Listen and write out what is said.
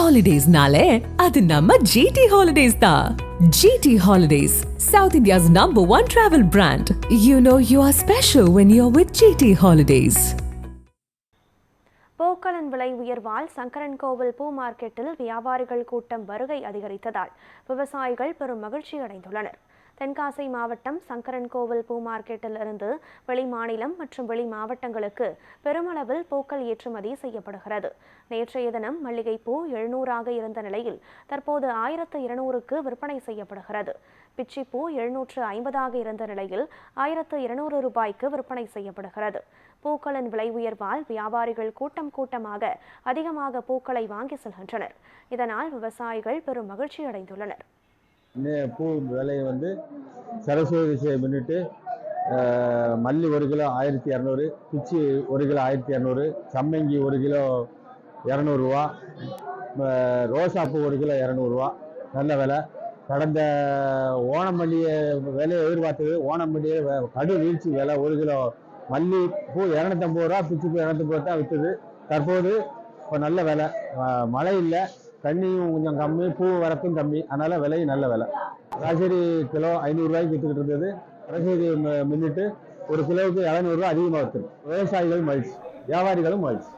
Holidays-nale, adu namma GT Holidays da. GT Holidays, South India's #1 travel brand. You know you are special when you're with GT Holidays. பூக்களின் விலை உயர்வால் சங்கரன்கோவில் பூ மார்க்கெட்டில் வியாபாரிகள் கூட்டம் வருகை அதிகரித்ததால் விவசாயிகள் பெரும் மகிழ்ச்சி அடைந்துள்ளனர். தென்காசி மாவட்டம் சங்கரன்கோவில் பூ மார்க்கெட்டில் இருந்து வெளி மாநிலம் மற்றும் வெளி மாவட்டங்களுக்கு பெருமளவில் பூக்கள் ஏற்றுமதி செய்யப்படுகிறது. நேற்றைய தினம் மல்லிகைப்பூ 700ஆக இருந்த நிலையில் தற்போது 1200க்கு விற்பனை செய்யப்படுகிறது. பிச்சிப்பூ 750ஆக இருந்த நிலையில் 1200 ரூபாய்க்கு விற்பனை செய்யப்படுகிறது. பூக்களின் விலை உயர்வால் வியாபாரிகள் கூட்டமாக அதிகமாக பூக்களை வாங்கி செல்கின்றனர். இதனால் விவசாயிகள் பெரும் மகிழ்ச்சி அடைந்துள்ளனர். பூ விலை சரஸ்வதி முன்னிட்டு மல்லி 1 கிலோ 1200, பிச்சி 1 கிலோ 1200, சம்மங்கி 1 கிலோ 200 ரூபா, ரோசாப்பூ 1 கிலோ 200 ரூபா. நல்ல விலை. கடந்த ஓணம் பண்டிகை விலையை எதிர்பார்த்தது. ஓணம் பண்டிகை கடு வீழ்ச்சி விலை. 1 கிலோ மல்லி பூ 250 ரூபா, பிச்சி பூ 250 தான் விற்றுது. தற்போது இப்போ நல்ல விலை. மழை இல்லை, தண்ணியும் கொஞ்சம் கம்மி, பூ வரத்தும் கம்மி, அதனால விலையும் நல்ல விலை. காய்கறி கிலோ 500 ரூபாய்க்கு விற்றுக்கிட்டு இருந்தது. காய்கறி முன்னிட்டு 1 கிலோவுக்கு 700 ரூபா அதிகமாக விற்றுது. விவசாயிகளும் மகிழ்ச்சி, வியாபாரிகளும் மகிழ்ச்சி.